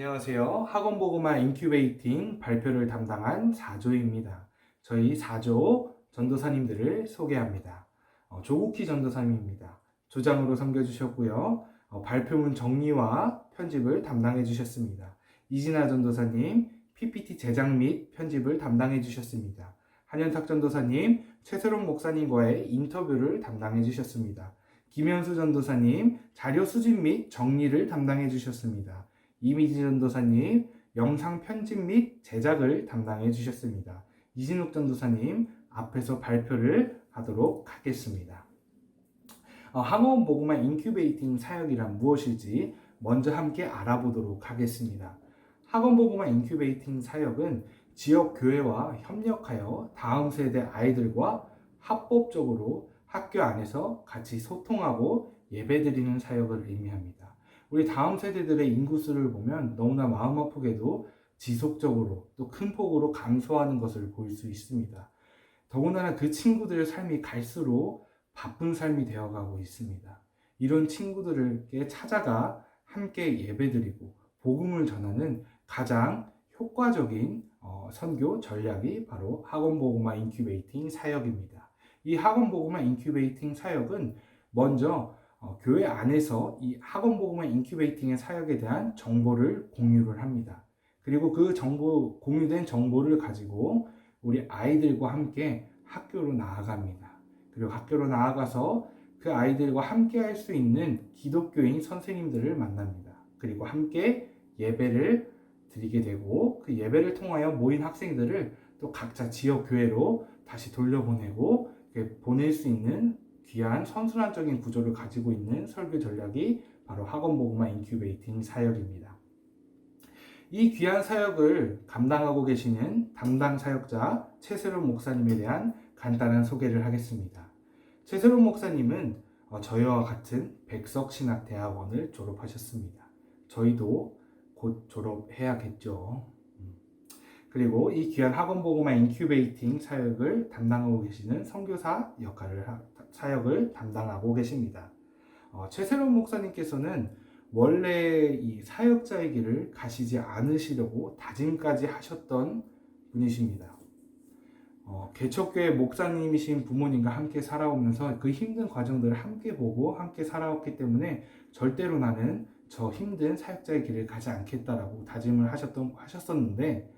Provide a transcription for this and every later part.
안녕하세요. 학원보고마 인큐베이팅 발표를 담당한 4조입니다. 저희 4조 전도사님들을 소개합니다. 조국희 전도사님입니다. 조장으로 섬겨주셨고요. 발표문 정리와 편집을 담당해 주셨습니다. 이진아 전도사님 PPT 제작 및 편집을 담당해 주셨습니다. 한현탁 전도사님 최세롬 목사님과의 인터뷰를 담당해 주셨습니다. 김현수 전도사님 자료 수집 및 정리를 담당해 주셨습니다. 이미지 전도사님 영상 편집 및 제작을 담당해 주셨습니다. 이진욱 전도사님 앞에서 발표를 하도록 하겠습니다. 학원보고마 인큐베이팅 사역이란 무엇일지 먼저 함께 알아보도록 하겠습니다. 학원보고마 인큐베이팅 사역은 지역 교회와 협력하여 다음 세대 아이들과 합법적으로 학교 안에서 같이 소통하고 예배드리는 사역을 의미합니다. 우리 다음 세대들의 인구수를 보면 너무나 마음 아프게도 지속적으로 또 큰 폭으로 감소하는 것을 볼 수 있습니다. 더군다나 그 친구들의 삶이 갈수록 바쁜 삶이 되어가고 있습니다. 이런 친구들에게 찾아가 함께 예배드리고 복음을 전하는 가장 효과적인 선교 전략이 바로 학원보고마 인큐베이팅 사역입니다. 이 학원보고마 인큐베이팅 사역은 먼저 교회 안에서 이 학원보고마 인큐베이팅의 사역에 대한 정보를 공유를 합니다. 그리고 그 공유된 정보를 가지고 우리 아이들과 함께 학교로 나아갑니다. 그리고 학교로 나아가서 그 아이들과 함께 할 수 있는 기독교인 선생님들을 만납니다. 그리고 함께 예배를 드리게 되고 그 예배를 통하여 모인 학생들을 또 각자 지역 교회로 다시 돌려보내고 보낼 수 있는 귀한 선순환적인 구조를 가지고 있는 설교 전략이 바로 학원보고마 인큐베이팅 사역입니다. 이 귀한 사역을 감당하고 계시는 담당 사역자 최세롬 목사님에 대한 간단한 소개를 하겠습니다. 최세롬 목사님은 저희와 같은 백석신학대학원을 졸업하셨습니다. 저희도 곧 졸업해야겠죠. 그리고 이 귀한 학원보고마 인큐베이팅 사역을 담당하고 계시는 선교사 사역을 담당하고 계십니다. 최세롬 목사님께서는 원래 이 사역자의 길을 가시지 않으시려고 다짐까지 하셨던 분이십니다. 개척교회 목사님이신 부모님과 함께 살아오면서 그 힘든 과정들을 함께 보고 함께 살아왔기 때문에 절대로 나는 저 힘든 사역자의 길을 가지 않겠다라고 다짐을 하셨었는데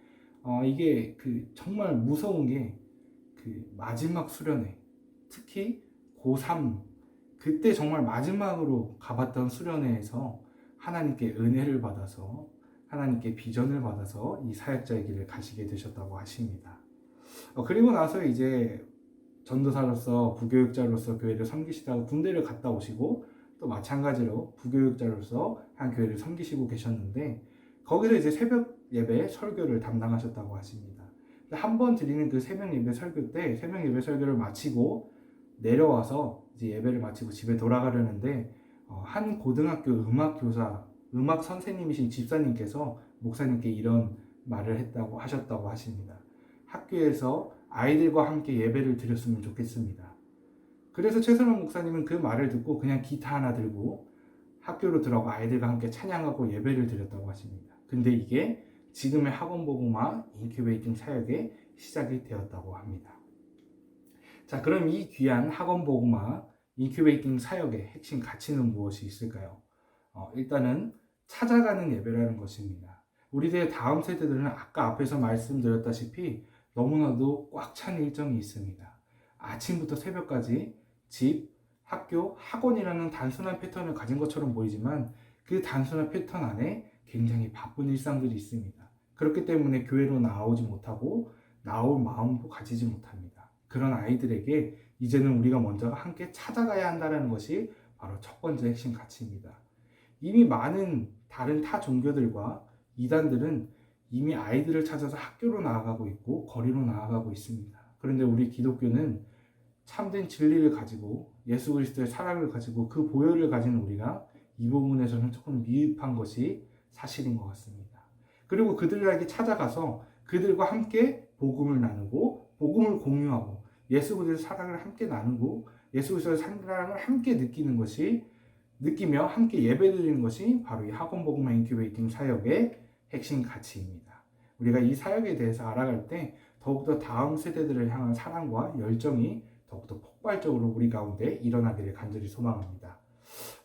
이게 정말 무서운 게 마지막 수련회, 특히 고3 그때 정말 마지막으로 가봤던 수련회에서 하나님께 은혜를 받아서 하나님께 비전을 받아서 이 사역자의 길을 가시게 되셨다고 하십니다. 그리고 나서 이제 전도사로서 부교육자로서 교회를 섬기시다가 군대를 갔다 오시고 또 마찬가지로 부교육자로서 한 교회를 섬기시고 계셨는데 거기서 이제 새벽 예배 설교를 담당하셨다고 하십니다. 한 번 드리는 그 새벽 예배 설교 때 새벽 예배 설교를 마치고 내려와서 이제 예배를 마치고 집에 돌아가려는데 한 고등학교 음악 선생님이신 집사님께서 목사님께 이런 말을 하셨다고 하십니다. 학교에서 아이들과 함께 예배를 드렸으면 좋겠습니다. 그래서 최선원 목사님은 그 말을 듣고 그냥 기타 하나 들고 학교로 들어가 아이들과 함께 찬양하고 예배를 드렸다고 하십니다. 근데 이게 지금의 학원보고마 인큐베이팅 사역의 시작이 되었다고 합니다. 자, 그럼 이 귀한 학원보고마 인큐베이팅 사역의 핵심 가치는 무엇이 있을까요? 일단은 찾아가는 예배라는 것입니다. 우리들의 다음 세대들은 아까 앞에서 말씀드렸다시피 너무나도 꽉 찬 일정이 있습니다. 아침부터 새벽까지 집, 학교, 학원이라는 단순한 패턴을 가진 것처럼 보이지만 그 단순한 패턴 안에 굉장히 바쁜 일상들이 있습니다. 그렇기 때문에 교회로 나오지 못하고 나올 마음도 가지지 못합니다. 그런 아이들에게 이제는 우리가 먼저 함께 찾아가야 한다는 것이 바로 첫 번째 핵심 가치입니다. 이미 많은 다른 타 종교들과 이단들은 이미 아이들을 찾아서 학교로 나아가고 있고 거리로 나아가고 있습니다. 그런데 우리 기독교는 참된 진리를 가지고 예수 그리스도의 사랑을 가지고 그 보혈을 가진 우리가 이 부분에서는 조금 미흡한 것이 사실인 것 같습니다. 그리고 그들에게 찾아가서 그들과 함께 복음을 나누고 복음을 공유하고 예수 그리스도의 사랑을 함께 나누고 예수 그리스도의 사랑을 함께 느끼며 함께 예배드리는 것이 바로 이 학원복음화 인큐베이팅 사역의 핵심 가치입니다. 우리가 이 사역에 대해서 알아갈 때 더욱더 다음 세대들을 향한 사랑과 열정이 더욱더 폭발적으로 우리 가운데 일어나기를 간절히 소망합니다.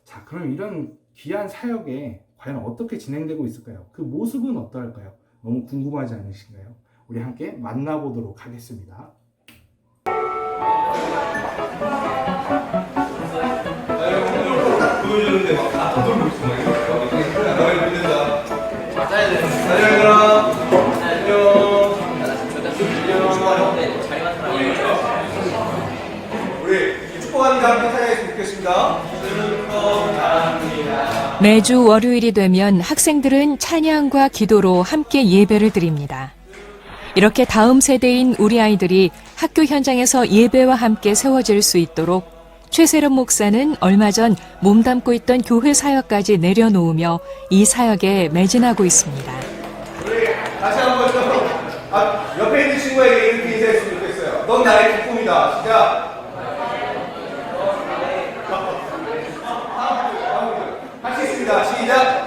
자, 그럼 이런 귀한 사역에 과연 어떻게 진행되고 있을까요? 그 모습은 어떠할까요? 너무 궁금하지 않으신가요? 우리 함께 만나보도록 하겠습니다. 보여주는데 막 다 떠들고 있어. 나를 믿는다. 맞아야 돼. 안녕. 우리 축복합니다. 함께 찬양했으면 좋겠습니다. 매주 월요일이 되면 학생들은 찬양과 기도로 함께 예배를 드립니다. 이렇게 다음 세대인 우리 아이들이 학교 현장에서 예배와 함께 세워질 수 있도록 최세련 목사는 얼마 전 몸담고 있던 교회 사역까지 내려놓으며 이 사역에 매진하고 있습니다. 우리 다시 한번 옆에 있는 친구에게 이렇게 인사했으면 좋겠어요. 넌 나의 기쁨이다. 시작. 할 수 있습니다. 시작.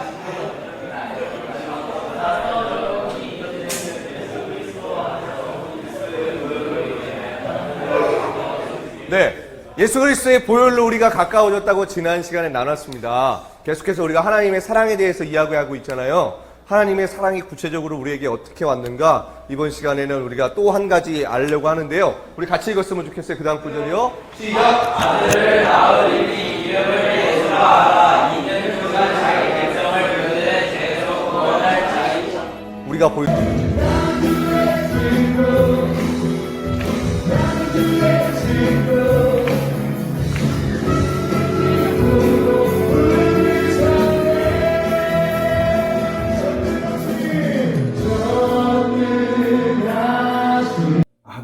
네. 예수 그리스도의 보혈로 우리가 가까워졌다고 지난 시간에 나눴습니다. 계속해서 우리가 하나님의 사랑에 대해서 이야기하고 있잖아요. 하나님의 사랑이 구체적으로 우리에게 어떻게 왔는가? 이번 시간에는 우리가 또 한 가지 알려고 하는데요. 우리 같이 읽었으면 좋겠어요. 그 다음 구절이요. 시작! 아들을 낳으리니 이름을 예수라 하라. 이는 그가 자기 백성을 부르되 죄에서 구원할 자이다. 우리가 보여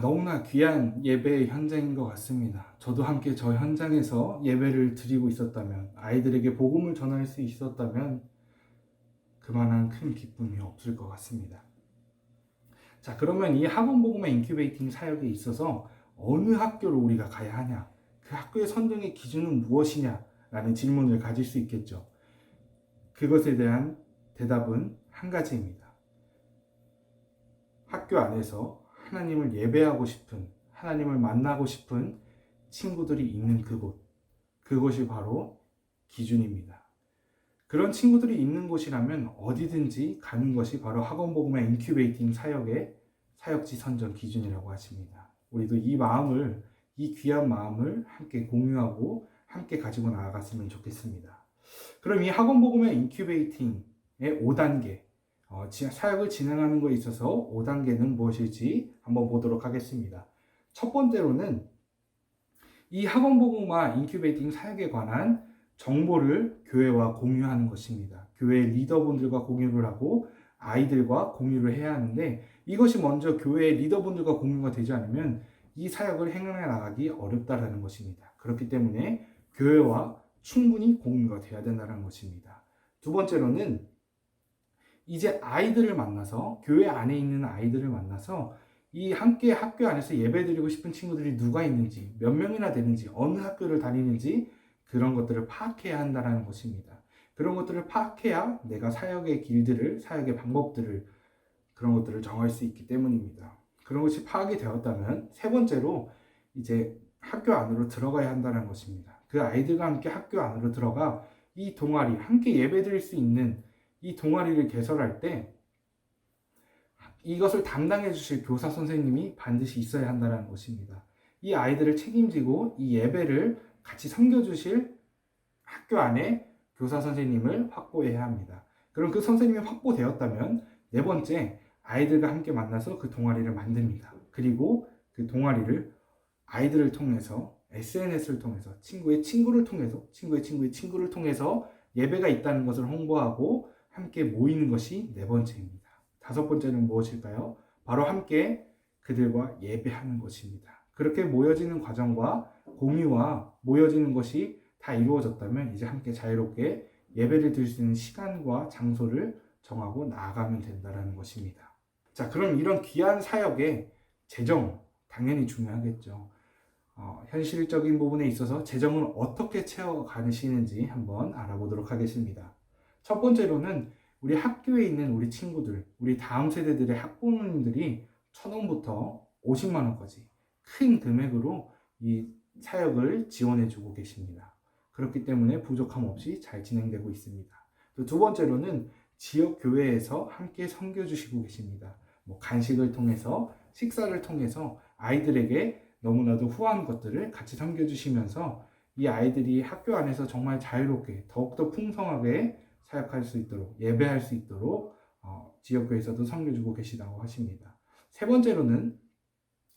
너무나 귀한 예배의 현장인 것 같습니다. 저도 함께 저 현장에서 예배를 드리고 있었다면, 아이들에게 복음을 전할 수 있었다면 그만한 큰 기쁨이 없을 것 같습니다. 자, 그러면 이 학원복음화 인큐베이팅 사역에 있어서 어느 학교로 우리가 가야 하냐, 그 학교의 선정의 기준은 무엇이냐 라는 질문을 가질 수 있겠죠. 그것에 대한 대답은 한 가지입니다. 학교 안에서 하나님을 예배하고 싶은, 하나님을 만나고 싶은 친구들이 있는 그곳이 바로 기준입니다. 그런 친구들이 있는 곳이라면 어디든지 가는 것이 바로 학원복음화 인큐베이팅 사역의 사역지 선정 기준이라고 하십니다. 우리도 이 귀한 마음을 함께 공유하고 함께 가지고 나아갔으면 좋겠습니다. 그럼 이 학원복음화 인큐베이팅의 5단계, 사역을 진행하는 것에 있어서 5단계는 무엇일지 한번 보도록 하겠습니다. 첫 번째로는 이 학원복음화 인큐베이팅 사역에 관한 정보를 교회와 공유하는 것입니다. 교회 리더분들과 공유를 하고 아이들과 공유를 해야 하는데, 이것이 먼저 교회 리더분들과 공유가 되지 않으면 이 사역을 행해 나가기 어렵다라는 것입니다. 그렇기 때문에 교회와 충분히 공유가 되어야 된다는 것입니다. 두 번째로는 이제 아이들을 만나서, 교회 안에 있는 아이들을 만나서 이 함께 학교 안에서 예배드리고 싶은 친구들이 누가 있는지, 몇 명이나 되는지, 어느 학교를 다니는지 그런 것들을 파악해야 한다는 것입니다. 그런 것들을 파악해야 내가 사역의 길들을, 사역의 방법들을, 그런 것들을 정할 수 있기 때문입니다. 그런 것이 파악이 되었다면 세 번째로 이제 학교 안으로 들어가야 한다는 것입니다. 그 아이들과 함께 학교 안으로 들어가 이 동아리, 함께 예배드릴 수 있는 이 동아리를 개설할 때 이것을 담당해 주실 교사 선생님이 반드시 있어야 한다는 것입니다. 이 아이들을 책임지고 이 예배를 같이 섬겨주실 학교 안에 교사 선생님을 확보해야 합니다. 그럼 그 선생님이 확보되었다면 네 번째, 아이들과 함께 만나서 그 동아리를 만듭니다. 그리고 그 동아리를 아이들을 통해서, SNS를 통해서, 친구의 친구를 통해서, 친구의 친구의 친구를 통해서 예배가 있다는 것을 홍보하고 함께 모이는 것이 네 번째입니다. 다섯 번째는 무엇일까요? 바로 함께 그들과 예배하는 것입니다. 그렇게 모여지는 과정과 공유와 모여지는 것이 다 이루어졌다면 이제 함께 자유롭게 예배를 드릴 수 있는 시간과 장소를 정하고 나아가면 된다는 것입니다. 자, 그럼 이런 귀한 사역에 재정 당연히 중요하겠죠. 현실적인 부분에 있어서 재정을 어떻게 채워가시는지 한번 알아보도록 하겠습니다. 첫 번째로는 우리 학교에 있는 우리 친구들, 우리 다음 세대들의 학부모님들이 1,000원부터 50만 원까지 큰 금액으로 이 사역을 지원해주고 계십니다. 그렇기 때문에 부족함 없이 잘 진행되고 있습니다. 또 두 번째로는 지역 교회에서 함께 섬겨주시고 계십니다. 뭐 간식을 통해서, 식사를 통해서 아이들에게 너무나도 후한 것들을 같이 섬겨주시면서 이 아이들이 학교 안에서 정말 자유롭게 더욱더 풍성하게 사역할 수 있도록, 예배할 수 있도록 지역교회에서도 섬겨주고 계시다고 하십니다. 세 번째로는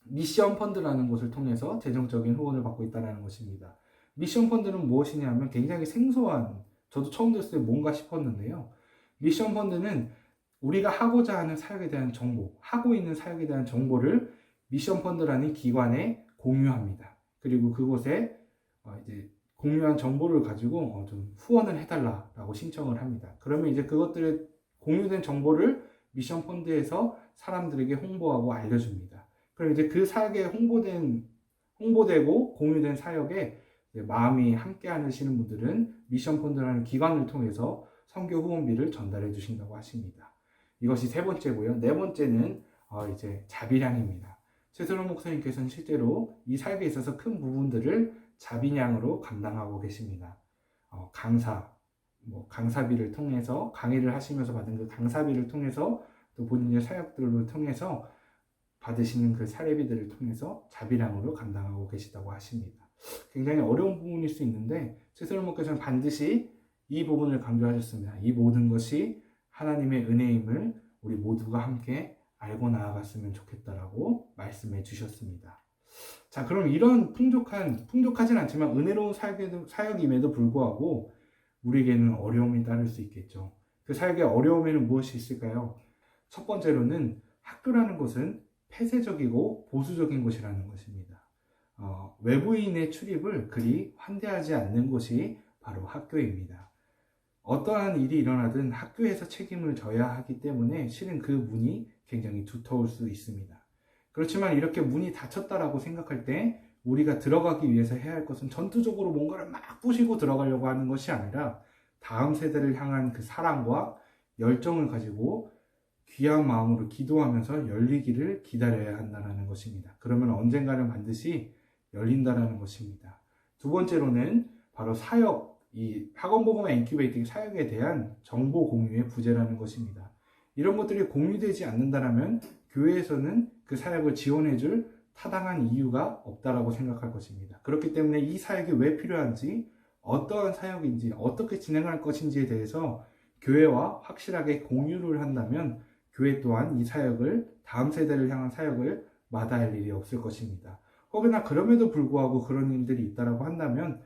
미션 펀드라는 곳을 통해서 재정적인 후원을 받고 있다는 것입니다. 미션 펀드는 무엇이냐면 굉장히 생소한, 저도 처음 들었을 때 뭔가 싶었는데요. 미션 펀드는 우리가 하고자 하는 사역에 대한 정보, 하고 있는 사역에 대한 정보를 미션 펀드라는 기관에 공유합니다. 그리고 그곳에 이제 공유한 정보를 가지고 좀 후원을 해달라고 신청을 합니다. 그러면 이제 그것들의 공유된 정보를 미션 펀드에서 사람들에게 홍보하고 알려줍니다. 그럼 이제 그 사역에 홍보되고 공유된 사역에 마음이 함께 하시는 분들은 미션 펀드라는 기관을 통해서 선교 후원비를 전달해 주신다고 하십니다. 이것이 세 번째고요. 네 번째는 이제 자비량입니다. 최선호 목사님께서는 실제로 이 사역에 있어서 큰 부분들을 자비량으로 감당하고 계십니다. 강사비를 통해서 강의를 하시면서 받은 그 강사비를 통해서 또 본인의 사역들을 통해서 받으시는 그 사례비들을 통해서 자비량으로 감당하고 계시다고 하십니다. 굉장히 어려운 부분일 수 있는데 최선호 목사님께서는 반드시 이 부분을 강조하셨습니다. 이 모든 것이 하나님의 은혜임을 우리 모두가 함께 알고 나아갔으면 좋겠다라고 말씀해 주셨습니다. 자, 그럼 이런 풍족하진 않지만 은혜로운 사역임에도 불구하고 우리에게는 어려움이 따를 수 있겠죠. 그 사역의 어려움에는 무엇이 있을까요? 첫 번째로는 학교라는 것은 폐쇄적이고 보수적인 곳이라는 것입니다. 외부인의 출입을 그리 환대하지 않는 곳이 바로 학교입니다. 어떠한 일이 일어나든 학교에서 책임을 져야 하기 때문에 실은 그 문이 굉장히 두터울 수 있습니다. 그렇지만 이렇게 문이 닫혔다라고 생각할 때 우리가 들어가기 위해서 해야 할 것은 전투적으로 뭔가를 막 부시고 들어가려고 하는 것이 아니라 다음 세대를 향한 그 사랑과 열정을 가지고 귀한 마음으로 기도하면서 열리기를 기다려야 한다는 것입니다. 그러면 언젠가는 반드시 열린다는 것입니다. 두 번째로는 바로 사역, 이 학원복음화 인큐베이팅 사역에 대한 정보 공유의 부재라는 것입니다. 이런 것들이 공유되지 않는다면 교회에서는 그 사역을 지원해줄 타당한 이유가 없다라고 생각할 것입니다. 그렇기 때문에 이 사역이 왜 필요한지, 어떠한 사역인지, 어떻게 진행할 것인지에 대해서 교회와 확실하게 공유를 한다면 교회 또한 이 사역을, 다음 세대를 향한 사역을 마다할 일이 없을 것입니다. 혹여나 그럼에도 불구하고 그런 일들이 있다라고 한다면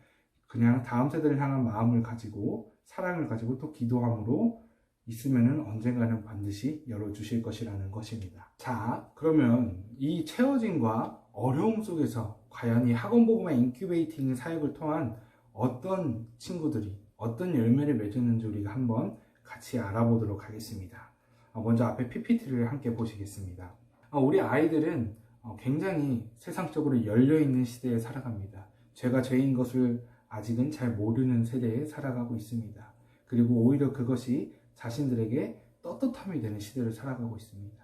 그냥 다음 세대를 향한 마음을 가지고 사랑을 가지고 또 기도함으로 있으면은 언젠가는 반드시 열어주실 것이라는 것입니다. 자, 그러면 이 채워짐과 어려움 속에서 과연 이 학원복음화 인큐베이팅 사역을 통한 어떤 친구들이 어떤 열매를 맺었는지 우리가 한번 같이 알아보도록 하겠습니다. 먼저 앞에 PPT를 함께 보시겠습니다. 우리 아이들은 굉장히 세상적으로 열려있는 시대에 살아갑니다. 죄가 죄인 것을 아직은 잘 모르는 세대에 살아가고 있습니다. 그리고 오히려 그것이 자신들에게 떳떳함이 되는 시대를 살아가고 있습니다.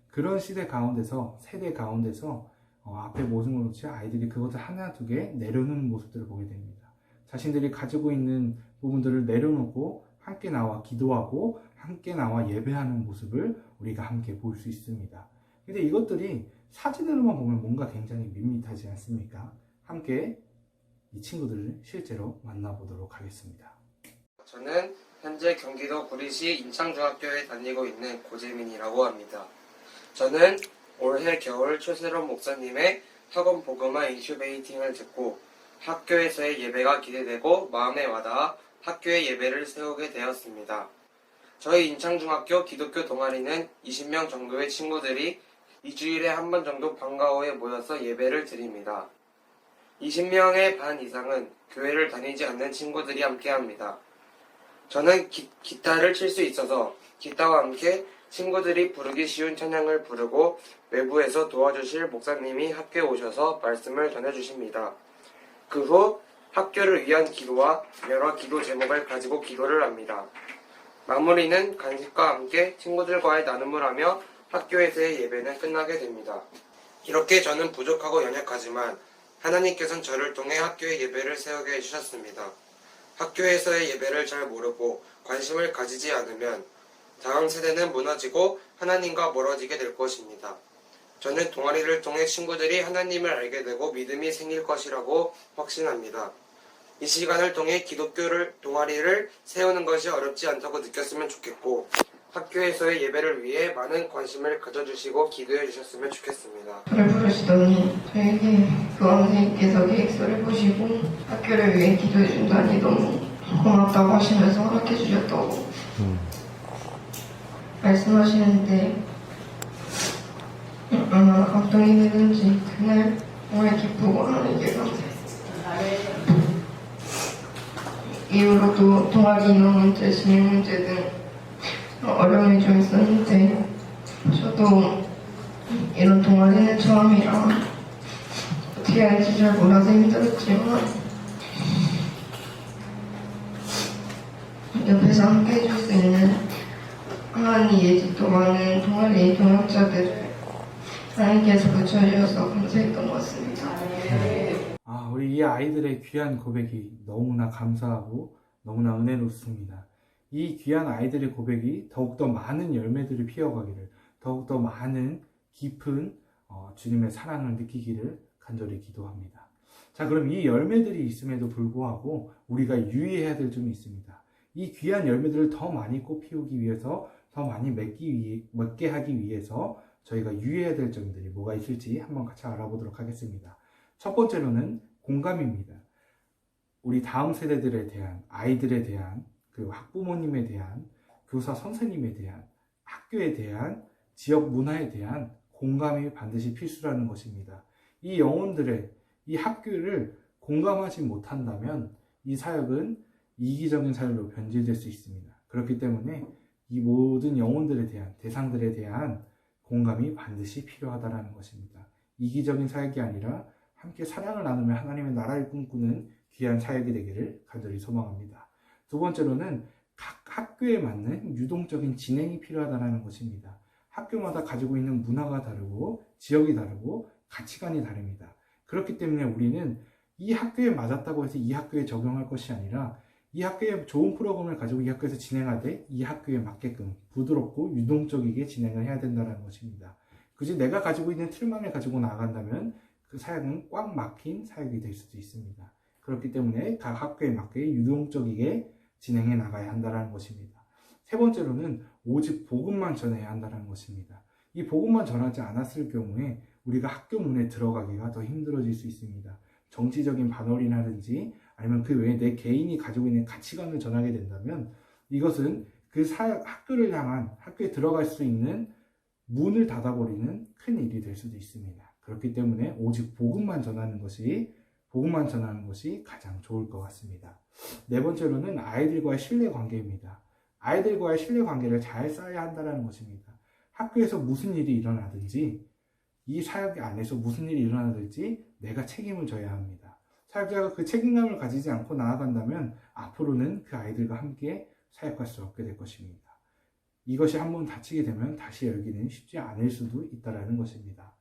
그런 시대 가운데서, 세대 가운데서 앞에 모든 것이 아이들이 그것을 하나 두 개 내려놓는 모습들을 보게 됩니다. 자신들이 가지고 있는 부분들을 내려놓고 함께 나와 기도하고 함께 나와 예배하는 모습을 우리가 함께 볼 수 있습니다. 근데 이것들이 사진으로만 보면 뭔가 굉장히 밋밋하지 않습니까? 함께 이 친구들을 실제로 만나보도록 하겠습니다. 저는 현재 경기도 구리시 인창중학교에 다니고 있는 고재민이라고 합니다. 저는 올해 겨울 최세롬 목사님의 학원 복음화 인큐베이팅을 듣고 학교에서의 예배가 기대되고 마음에 와닿아 학교의 예배를 세우게 되었습니다. 저희 인창중학교 기독교 동아리는 20명 정도의 친구들이 2주일에 한 번 정도 방과후에 모여서 예배를 드립니다. 20명의 반 이상은 교회를 다니지 않는 친구들이 함께합니다. 저는 기타를 칠 수 있어서 기타와 함께 친구들이 부르기 쉬운 찬양을 부르고 외부에서 도와주실 목사님이 학교에 오셔서 말씀을 전해주십니다. 그 후 학교를 위한 기도와 여러 기도 제목을 가지고 기도를 합니다. 마무리는 간식과 함께 친구들과의 나눔을 하며 학교에서의 예배는 끝나게 됩니다. 이렇게 저는 부족하고 연약하지만 하나님께서는 저를 통해 학교의 예배를 세우게 해주셨습니다. 학교에서의 예배를 잘 모르고 관심을 가지지 않으면 다음 세대는 무너지고 하나님과 멀어지게 될 것입니다. 저는 동아리를 통해 친구들이 하나님을 알게 되고 믿음이 생길 것이라고 확신합니다. 이 시간을 통해 기독교를 동아리를 세우는 것이 어렵지 않다고 느꼈으면 좋겠고 학교에서의 예배를 위해 많은 관심을 가져주시고 기도해 주셨으면 좋겠습니다. 저를 부르시더니 저에게 교황 선생님께서 계획서를 보시고 학교를 위해 기도해 준다니 너무 고맙다고 하시면서 허락해 주셨다고 말씀하시는데 얼마나 감동이 되는지 그날 정말 기쁘고 하나님께 감사했어요. 이후로도 동아리 인원 문제, 진행 문제 등 어려움이 좀 있었는데 저도 이런 동아리는 처음이라 어떻게 해야 할지 잘 몰라서 힘들었지만 옆에서 함께 해줄 수 있는 하나님 예지도 많은 동아리 동역자들을 하나님께서 붙여주셔서 감사했던 것 같습니다. 우리 이 아이들의 귀한 고백이 너무나 감사하고 너무나 은혜롭습니다. 이 귀한 아이들의 고백이 더욱더 많은 열매들을 피워가기를, 더욱더 많은 깊은 주님의 사랑을 느끼기를 간절히 기도합니다. 자, 그럼 이 열매들이 있음에도 불구하고 우리가 유의해야 될 점이 있습니다. 이 귀한 열매들을 더 많이 꽃피우기 위해서, 더 많이 맺게 하기 위해서 저희가 유의해야 될 점들이 뭐가 있을지 한번 같이 알아보도록 하겠습니다. 첫 번째로는 공감입니다. 우리 다음 세대들에 대한, 아이들에 대한, 그리고 학부모님에 대한, 교사 선생님에 대한, 학교에 대한, 지역 문화에 대한 공감이 반드시 필수라는 것입니다. 이 영혼들의, 이 학교를 공감하지 못한다면 이 사역은 이기적인 사역으로 변질될 수 있습니다. 그렇기 때문에 이 모든 영혼들에 대한, 대상들에 대한 공감이 반드시 필요하다는 것입니다. 이기적인 사역이 아니라 함께 사랑을 나누며 하나님의 나라를 꿈꾸는 귀한 사역이 되기를 간절히 소망합니다. 두 번째로는 각 학교에 맞는 유동적인 진행이 필요하다는 것입니다. 학교마다 가지고 있는 문화가 다르고 지역이 다르고 가치관이 다릅니다. 그렇기 때문에 우리는 이 학교에 맞았다고 해서 이 학교에 적용할 것이 아니라 이 학교에 좋은 프로그램을 가지고 이 학교에서 진행하되 이 학교에 맞게끔 부드럽고 유동적이게 진행을 해야 된다는 것입니다. 굳이 내가 가지고 있는 틀만을 가지고 나아간다면 그 사역은 꽉 막힌 사역이 될 수도 있습니다. 그렇기 때문에 각 학교에 맞게 유동적이게 진행해 나가야 한다는 것입니다. 세 번째로는 오직 복음만 전해야 한다는 것입니다. 이 복음만 전하지 않았을 경우에 우리가 학교 문에 들어가기가 더 힘들어질 수 있습니다. 정치적인 반월이라든지 아니면 그 외에 내 개인이 가지고 있는 가치관을 전하게 된다면 이것은 그 학교를 향한, 학교에 들어갈 수 있는 문을 닫아버리는 큰 일이 될 수도 있습니다. 그렇기 때문에 오직 복음만 전하는 것이 가장 좋을 것 같습니다. 네 번째로는 아이들과의 신뢰 관계입니다. 아이들과의 신뢰 관계를 잘 쌓아야 한다는 것입니다. 학교에서 무슨 일이 일어나든지 이 사역 안에서 무슨 일이 일어나든지 내가 책임을 져야 합니다. 사역자가 그 책임감을 가지지 않고 나아간다면 앞으로는 그 아이들과 함께 사역할 수 없게 될 것입니다. 이것이 한번 닫히게 되면 다시 열기는 쉽지 않을 수도 있다는 것입니다.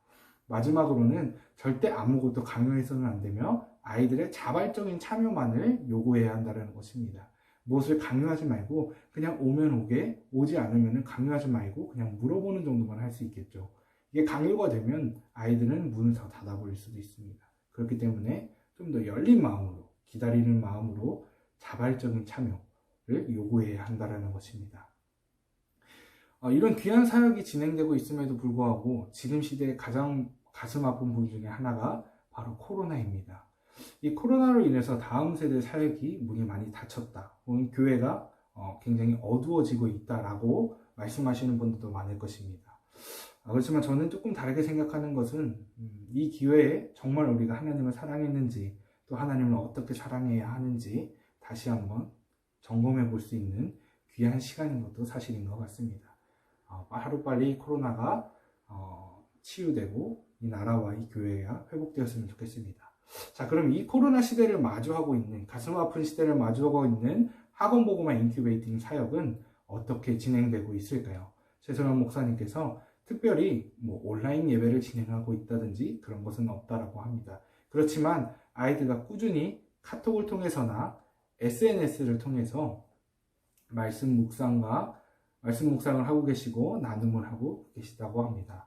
마지막으로는 절대 아무것도 강요해서는 안 되며 아이들의 자발적인 참여만을 요구해야 한다는 것입니다. 무엇을 강요하지 말고 그냥 오면 오게, 오지 않으면 강요하지 말고 그냥 물어보는 정도만 할 수 있겠죠. 이게 강요가 되면 아이들은 문을 더 닫아버릴 수도 있습니다. 그렇기 때문에 좀 더 열린 마음으로, 기다리는 마음으로 자발적인 참여를 요구해야 한다는 것입니다. 이런 귀한 사역이 진행되고 있음에도 불구하고 지금 시대의 가장 가슴 아픈 부분 중에 하나가 바로 코로나입니다. 이 코로나로 인해서 다음 세대 사역이 문이 많이 닫혔다, 혹은 교회가 굉장히 어두워지고 있다라고 말씀하시는 분들도 많을 것입니다. 그렇지만 저는 조금 다르게 생각하는 것은 이 기회에 정말 우리가 하나님을 사랑했는지, 또 하나님을 어떻게 사랑해야 하는지 다시 한번 점검해 볼 수 있는 귀한 시간인 것도 사실인 것 같습니다. 하루빨리 코로나가 치유되고 이 나라와 이 교회가 회복되었으면 좋겠습니다. 자, 그럼 이 코로나 시대를 마주하고 있는, 가슴 아픈 시대를 마주하고 있는 학원보고만 인큐베이팅 사역은 어떻게 진행되고 있을까요? 최선원 목사님께서 특별히 온라인 예배를 진행하고 있다든지 그런 것은 없다라고 합니다. 그렇지만 아이들과 꾸준히 카톡을 통해서나 SNS를 통해서 말씀 묵상을 하고 계시고 나눔을 하고 계시다고 합니다.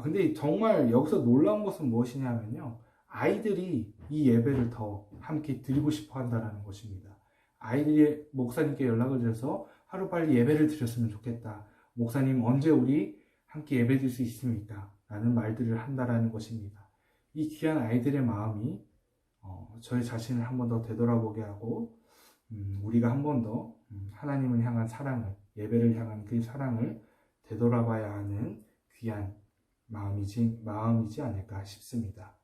근데 정말 여기서 놀라운 것은 무엇이냐면요. 아이들이 이 예배를 더 함께 드리고 싶어 한다는 것입니다. 아이들이 목사님께 연락을 드려서 하루빨리 예배를 드렸으면 좋겠다. 목사님 언제 우리 함께 예배 드릴 수 있습니까? 라는 말들을 한다라는 것입니다. 이 귀한 아이들의 마음이 저희 자신을 한 번 더 되돌아보게 하고 우리가 한 번 더 하나님을 향한 사랑을, 예배를 향한 그 사랑을 되돌아봐야 하는 귀한 마음이지 않을까 싶습니다.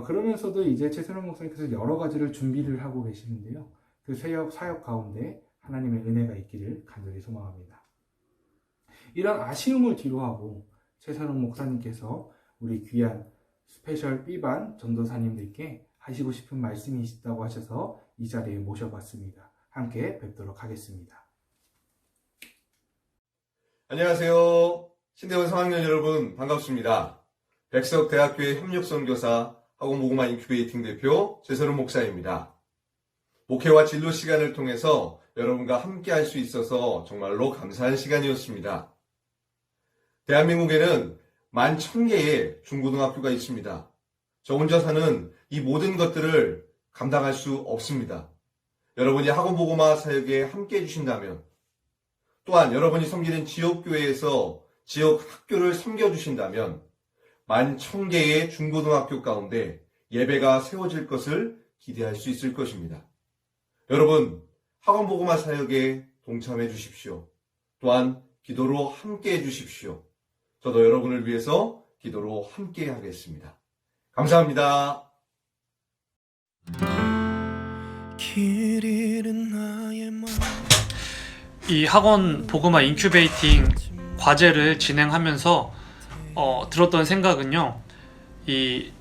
그러면서도 이제 최선원 목사님께서 여러 가지를 준비를 하고 계시는데요. 그 사역 가운데 하나님의 은혜가 있기를 간절히 소망합니다. 이런 아쉬움을 뒤로하고 최선원 목사님께서 우리 귀한 스페셜 B반 전도사님들께 하시고 싶은 말씀이 있다고 하셔서 이 자리에 모셔봤습니다. 함께 뵙도록 하겠습니다. 안녕하세요. 신대원 3학년 여러분 반갑습니다. 백석대학교의 협력선교사 학원복음화 인큐베이팅 대표 최선원 목사입니다. 목회와 진로 시간을 통해서 여러분과 함께 할 수 있어서 정말로 감사한 시간이었습니다. 대한민국에는 11,000개의 중고등학교가 있습니다. 저 혼자서는 이 모든 것들을 감당할 수 없습니다. 여러분이 학원복음화 사역에 함께 해주신다면, 또한 여러분이 섬기는 지역교회에서 지역 학교를 섬겨주신다면 11,000개의 중고등학교 가운데 예배가 세워질 것을 기대할 수 있을 것입니다. 여러분, 학원복음화 사역에 동참해 주십시오. 또한 기도로 함께 해 주십시오. 저도 여러분을 위해서 기도로 함께 하겠습니다. 감사합니다. 이 학원 복음화 인큐베이팅 과제를 진행하면서 들었던 생각은요. 이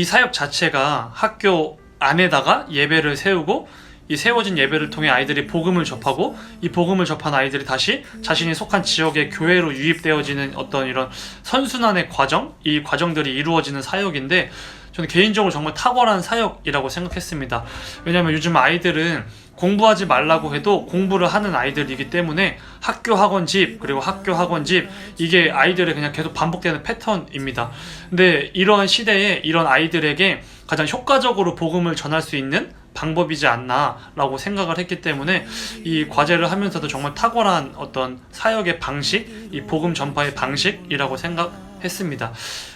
사역 자체가 학교 안에다가 예배를 세우고 이 세워진 예배를 통해 아이들이 복음을 접하고 이 복음을 접한 아이들이 다시 자신이 속한 지역의 교회로 유입되어지는 어떤 이런 선순환의 과정, 이 과정들이 이루어지는 사역인데 저는 개인적으로 정말 탁월한 사역이라고 생각했습니다. 왜냐하면 요즘 아이들은 공부하지 말라고 해도 공부를 하는 아이들이기 때문에 학교 학원 집 그리고 학교 학원 집 이게 아이들의 그냥 계속 반복되는 패턴입니다. 근데 이러한 시대에 이런 아이들에게 가장 효과적으로 복음을 전할 수 있는 방법이지 않나라고 생각을 했기 때문에 이 과제를 하면서도 정말 탁월한 어떤 사역의 방식, 이 복음 전파의 방식이라고 생각했습니다.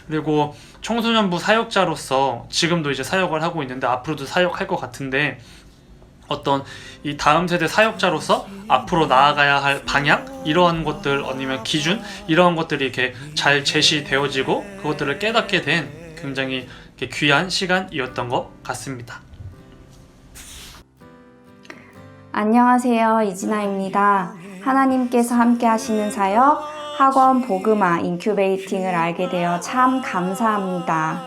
그리고 청소년부 사역자로서 지금도 이제 사역을 하고 있는데 앞으로도 사역할 것 같은데 어떤 이 다음 세대 사역자로서 앞으로 나아가야 할 방향 이러한 것들 아니면 기준 이러한 것들이 이렇게 잘 제시되어지고 그것들을 깨닫게 된 굉장히 귀한 시간이었던 것 같습니다. 안녕하세요. 이진아입니다. 하나님께서 함께 하시는 사역 학원 복음화 인큐베이팅을 알게 되어 참 감사합니다.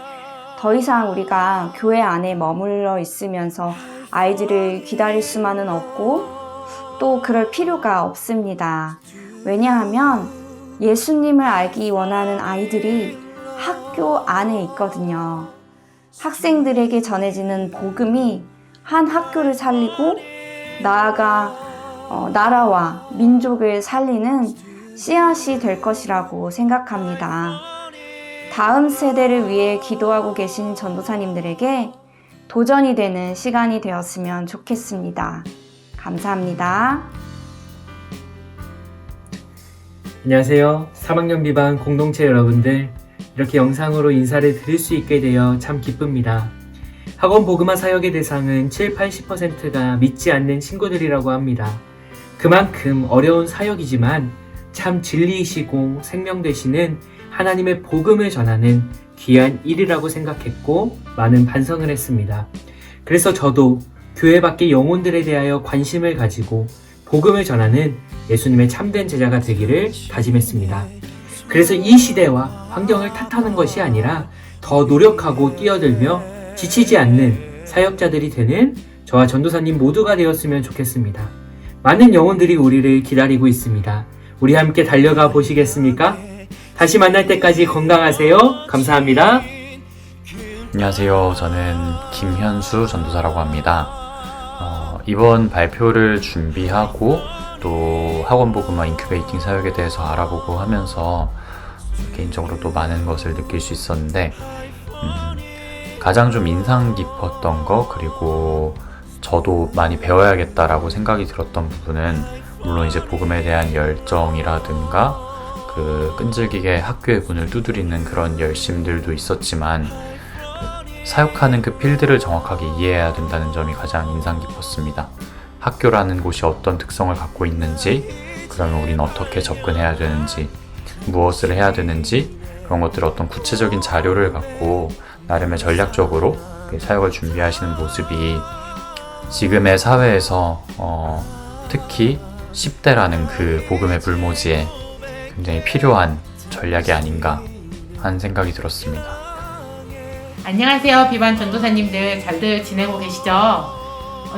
더 이상 우리가 교회 안에 머물러 있으면서 아이들을 기다릴 수만은 없고 또 그럴 필요가 없습니다. 왜냐하면 예수님을 알기 원하는 아이들이 학교 안에 있거든요. 학생들에게 전해지는 복음이 한 학교를 살리고 나아가 나라와 민족을 살리는 씨앗이 될 것이라고 생각합니다. 다음 세대를 위해 기도하고 계신 전도사님들에게 도전이 되는 시간이 되었으면 좋겠습니다. 감사합니다. 안녕하세요. 3학년 비반 공동체 여러분들, 이렇게 영상으로 인사를 드릴 수 있게 되어 참 기쁩니다. 학원 복음화 사역의 대상은 70-80%가 믿지 않는 친구들이라고 합니다. 그만큼 어려운 사역이지만 참 진리이시고 생명 되시는 하나님의 복음을 전하는 귀한 일이라고 생각했고 많은 반성을 했습니다. 그래서 저도 교회 밖의 영혼들에 대하여 관심을 가지고 복음을 전하는 예수님의 참된 제자가 되기를 다짐했습니다. 그래서 이 시대와 환경을 탓하는 것이 아니라 더 노력하고 뛰어들며 지치지 않는 사역자들이 되는 저와 전도사님 모두가 되었으면 좋겠습니다. 많은 영혼들이 우리를 기다리고 있습니다. 우리 함께 달려가 보시겠습니까? 다시 만날 때까지 건강하세요. 감사합니다. 안녕하세요. 저는 김현수 전도사라고 합니다. 이번 발표를 준비하고 또 학원복음화 인큐베이팅 사역에 대해서 알아보고 하면서 개인적으로 또 많은 것을 느낄 수 있었는데 가장 좀 인상 깊었던 거, 그리고 저도 많이 배워야겠다라고 생각이 들었던 부분은 물론 이제 복음에 대한 열정이라든가 그 끈질기게 학교의 문을 두드리는 그런 열심들도 있었지만 사역하는 그 필드를 정확하게 이해해야 된다는 점이 가장 인상 깊었습니다. 학교라는 곳이 어떤 특성을 갖고 있는지, 그러면 우리는 어떻게 접근해야 되는지, 무엇을 해야 되는지, 그런 것들을 어떤 구체적인 자료를 갖고 나름의 전략적으로 그 사역을 준비하시는 모습이 지금의 사회에서 특히 10대라는 그 복음의 불모지에 굉장히 필요한 전략이 아닌가 하는 생각이 들었습니다. 안녕하세요. 비반 전도사님들 잘들 지내고 계시죠?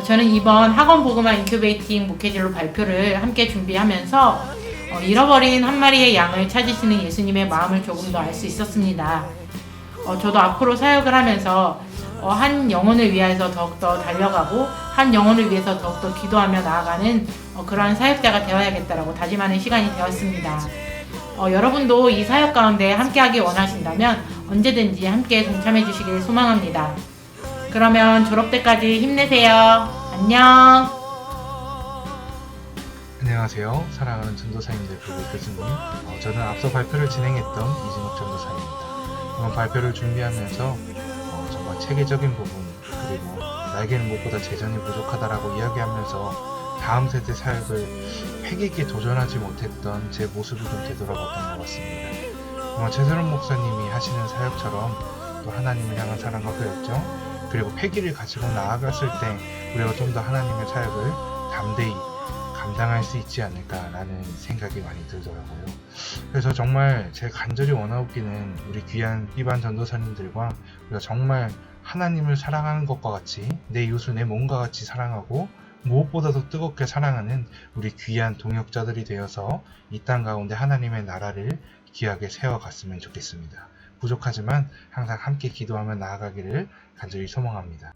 저는 이번 학원 복음화 인큐베이팅 목회진로 발표를 함께 준비하면서 잃어버린 한 마리의 양을 찾으시는 예수님의 마음을 조금 더 알 수 있었습니다. 저도 앞으로 사역을 하면서 한 영혼을 위해서 더욱더 달려가고 한 영혼을 위해서 더욱더 기도하며 나아가는 그러한 사역자가 되어야겠다라고 다짐하는 시간이 되었습니다. 여러분도 이 사역 가운데 함께하기 원하신다면 언제든지 함께 동참해 주시길 소망합니다. 그러면 졸업 때까지 힘내세요. 안녕. 안녕하세요. 사랑하는 전도사님들 그리고 교수님. 저는 앞서 발표를 진행했던 이진욱 전도사입니다. 이번 발표를 준비하면서 정말 체계적인 부분, 그리고 나에게는 무엇보다 재정이 부족하다라고 이야기하면서 다음 세대 사역을 패기있게 도전하지 못했던 제 모습을 좀 되돌아봤던 것 같습니다. 최세론 목사님이 하시는 사역처럼 또 하나님을 향한 사랑과 그 열정, 그리고 패기를 가지고 나아갔을 때 우리가 좀 더 하나님의 사역을 담대히 감당할 수 있지 않을까라는 생각이 많이 들더라고요. 그래서 정말 제가 간절히 원하옵기는 우리 귀한 비반 전도사님들과 우리가 정말 하나님을 사랑하는 것과 같이 내 이웃을 내 몸과 같이 사랑하고 무엇보다도 뜨겁게 사랑하는 우리 귀한 동역자들이 되어서 이 땅 가운데 하나님의 나라를 귀하게 세워갔으면 좋겠습니다. 부족하지만 항상 함께 기도하며 나아가기를 간절히 소망합니다.